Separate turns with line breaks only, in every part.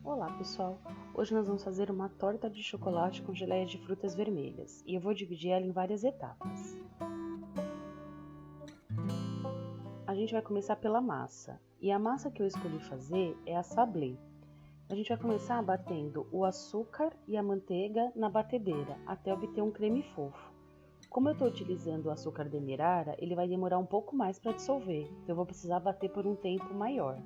Olá pessoal, hoje nós vamos fazer uma torta de chocolate com geleia de frutas vermelhas e eu vou dividir ela em várias etapas. A gente vai começar pela massa e a massa que eu escolhi fazer é a sablé. A gente vai começar batendo o açúcar e a manteiga na batedeira até obter um creme fofo. Como eu estou utilizando o açúcar demerara, ele vai demorar um pouco mais para dissolver, então eu vou precisar bater por um tempo maior.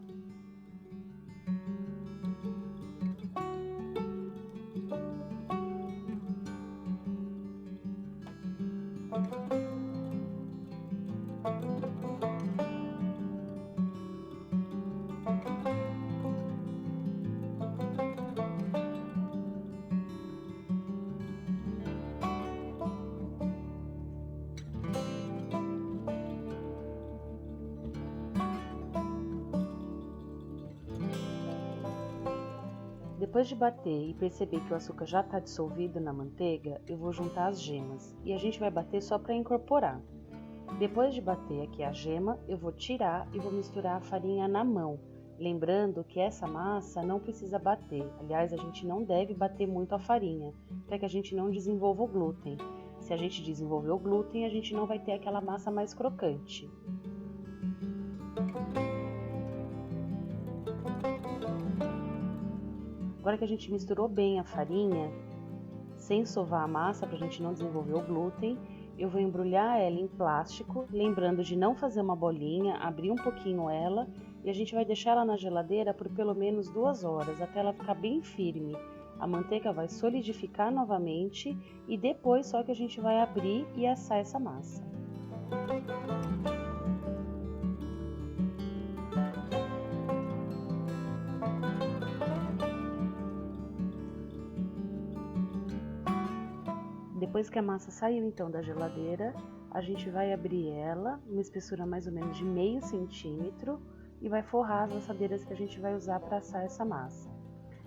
Depois de bater e perceber que o açúcar já está dissolvido na manteiga, eu vou juntar as gemas e a gente vai bater só para incorporar. Depois de bater aqui a gema, eu vou tirar e vou misturar a farinha na mão, lembrando que essa massa não precisa bater. Aliás, a gente não deve bater muito a farinha, para que a gente não desenvolva o glúten. Se a gente desenvolver o glúten, a gente não vai ter aquela massa mais crocante. Agora que a gente misturou bem a farinha, sem sovar a massa para a gente não desenvolver o glúten, eu vou embrulhar ela em plástico, lembrando de não fazer uma bolinha, abrir um pouquinho ela e a gente vai deixar ela na geladeira por pelo menos 2 horas, até ela ficar bem firme. A manteiga vai solidificar novamente e depois só que a gente vai abrir e assar essa massa. Depois que a massa saiu então da geladeira, a gente vai abrir ela, uma espessura mais ou menos de meio centímetro, e vai forrar as assadeiras que a gente vai usar para assar essa massa.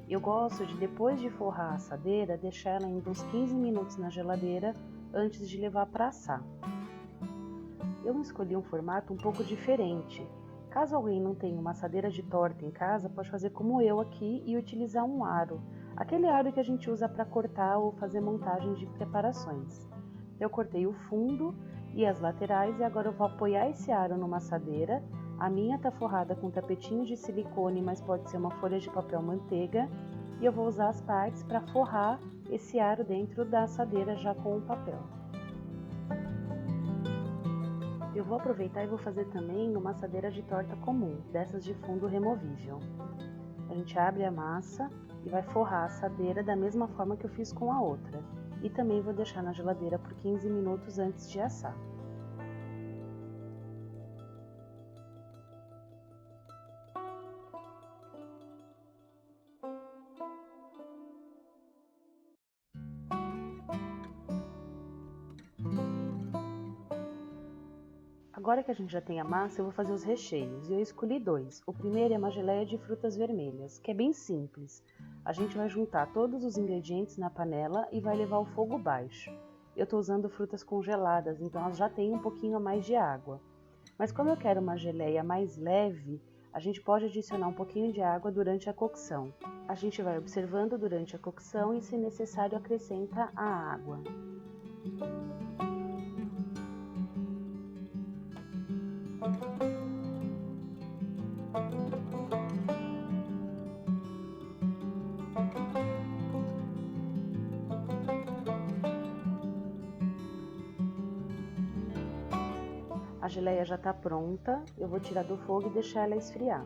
Eu gosto de, depois de forrar a assadeira, deixar ela ainda uns 15 minutos na geladeira antes de levar para assar. Eu escolhi um formato um pouco diferente. Caso alguém não tenha uma assadeira de torta em casa, pode fazer como eu aqui e utilizar um aro. Aquele aro que a gente usa para cortar ou fazer montagens de preparações. Eu cortei o fundo e as laterais e agora eu vou apoiar esse aro numa assadeira. A minha tá forrada com tapetinho de silicone, mas pode ser uma folha de papel manteiga. E eu vou usar as partes para forrar esse aro dentro da assadeira já com o papel. Eu vou aproveitar e vou fazer também uma assadeira de torta comum, dessas de fundo removível. A gente abre a massa e vai forrar a assadeira da mesma forma que eu fiz com a outra. E também vou deixar na geladeira por 15 minutos antes de assar. Agora que a gente já tem a massa, eu vou fazer os recheios. E eu escolhi 2. O primeiro é uma geleia de frutas vermelhas, que é bem simples. A gente vai juntar todos os ingredientes na panela e vai levar ao fogo baixo. Eu estou usando frutas congeladas, então elas já têm um pouquinho a mais de água. Mas como eu quero uma geleia mais leve, a gente pode adicionar um pouquinho de água durante a cocção. A gente vai observando durante a cocção e, se necessário, acrescenta a água. A geleia já está pronta, eu vou tirar do fogo e deixar ela esfriar.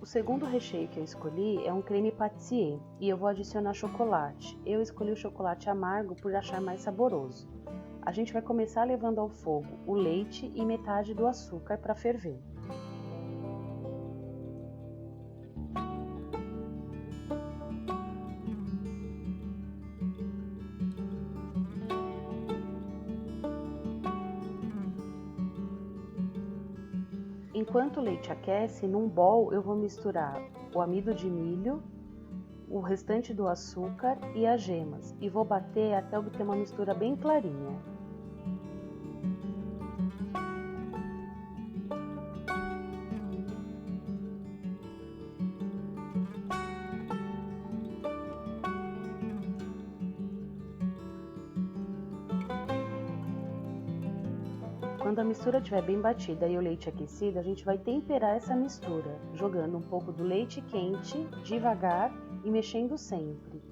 O segundo recheio que eu escolhi é um creme pâtissier e eu vou adicionar chocolate. Eu escolhi o chocolate amargo por achar mais saboroso. A gente vai começar levando ao fogo o leite e metade do açúcar para ferver. Enquanto o leite aquece, num bowl eu vou misturar o amido de milho, o restante do açúcar e as gemas e vou bater até obter uma mistura bem clarinha. Quando a mistura estiver bem batida e o leite aquecido, a gente vai temperar essa mistura, jogando um pouco do leite quente, devagar e mexendo sempre.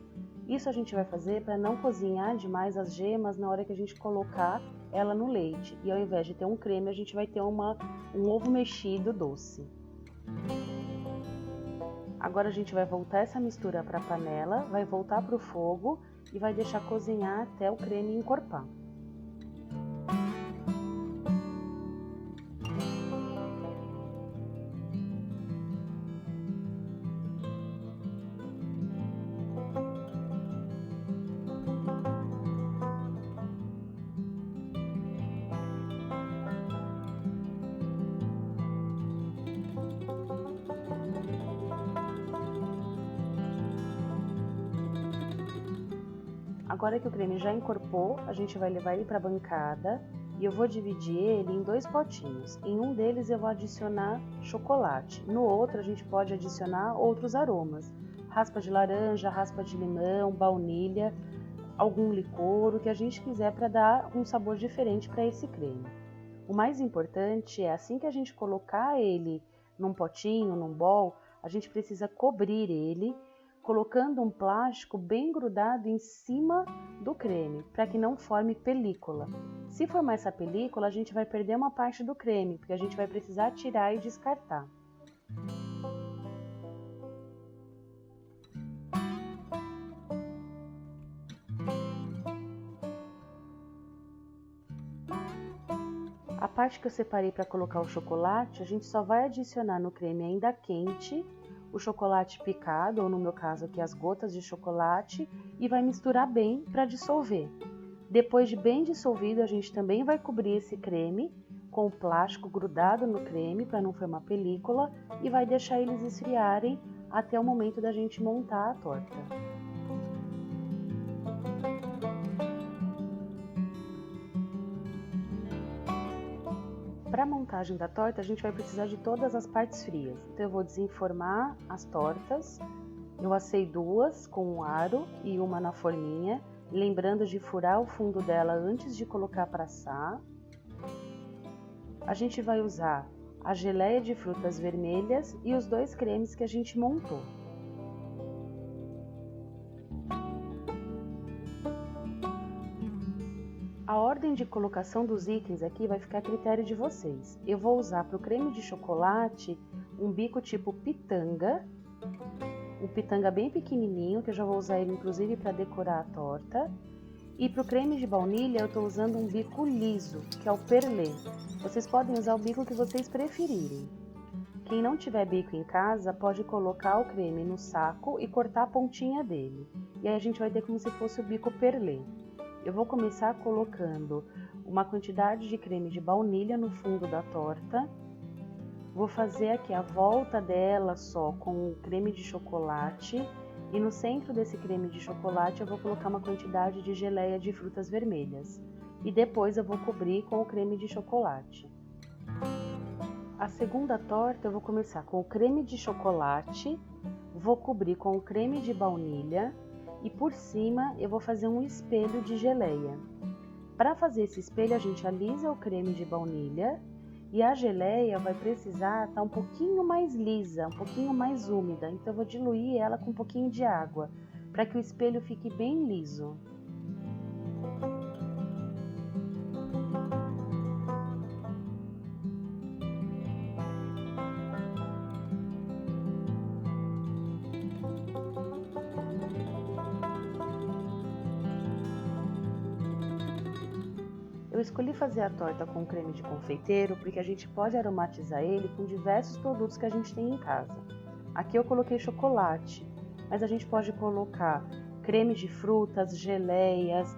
Isso a gente vai fazer para não cozinhar demais as gemas na hora que a gente colocar ela no leite. E ao invés de ter um creme, a gente vai ter um ovo mexido doce. Agora a gente vai voltar essa mistura para a panela, vai voltar para o fogo e vai deixar cozinhar até o creme encorpar. Agora que o creme já encorpou, a gente vai levar ele para a bancada e eu vou dividir ele em 2 potinhos. Em um deles eu vou adicionar chocolate, no outro a gente pode adicionar outros aromas. Raspa de laranja, raspa de limão, baunilha, algum licor, o que a gente quiser para dar um sabor diferente para esse creme. O mais importante é assim que a gente colocar ele num potinho, num bowl, a gente precisa cobrir ele colocando um plástico bem grudado em cima do creme, para que não forme película. Se formar essa película, a gente vai perder uma parte do creme, porque a gente vai precisar tirar e descartar. A parte que eu separei para colocar o chocolate, a gente só vai adicionar no creme ainda quente o chocolate picado, ou no meu caso aqui as gotas de chocolate, e vai misturar bem para dissolver. Depois de bem dissolvido, a gente também vai cobrir esse creme com o plástico grudado no creme para não formar película e vai deixar eles esfriarem até o momento da gente montar a torta. Para a montagem da torta, a gente vai precisar de todas as partes frias. Então eu vou desenformar as tortas. Eu assei 2 com um aro e uma na forminha, lembrando de furar o fundo dela antes de colocar para assar. A gente vai usar a geleia de frutas vermelhas e os 2 cremes que a gente montou. A ordem de colocação dos itens aqui vai ficar a critério de vocês. Eu vou usar para o creme de chocolate um bico tipo pitanga, um pitanga bem pequenininho, que eu já vou usar ele inclusive para decorar a torta. E para o creme de baunilha eu estou usando um bico liso, que é o perlê. Vocês podem usar o bico que vocês preferirem. Quem não tiver bico em casa pode colocar o creme no saco e cortar a pontinha dele. E aí a gente vai ter como se fosse o bico perlê. Eu vou começar colocando uma quantidade de creme de baunilha no fundo da torta. Vou fazer aqui a volta dela só com o creme de chocolate. E no centro desse creme de chocolate eu vou colocar uma quantidade de geleia de frutas vermelhas. E depois eu vou cobrir com o creme de chocolate. A segunda torta eu vou começar com o creme de chocolate, vou cobrir com o creme de baunilha. E por cima eu vou fazer um espelho de geleia. Para fazer esse espelho a gente alisa o creme de baunilha e a geleia vai precisar estar um pouquinho mais lisa, um pouquinho mais úmida. Então eu vou diluir ela com um pouquinho de água para que o espelho fique bem liso. Eu escolhi fazer a torta com creme de confeiteiro porque a gente pode aromatizar ele com diversos produtos que a gente tem em casa. Aqui eu coloquei chocolate, mas a gente pode colocar creme de frutas, geleias,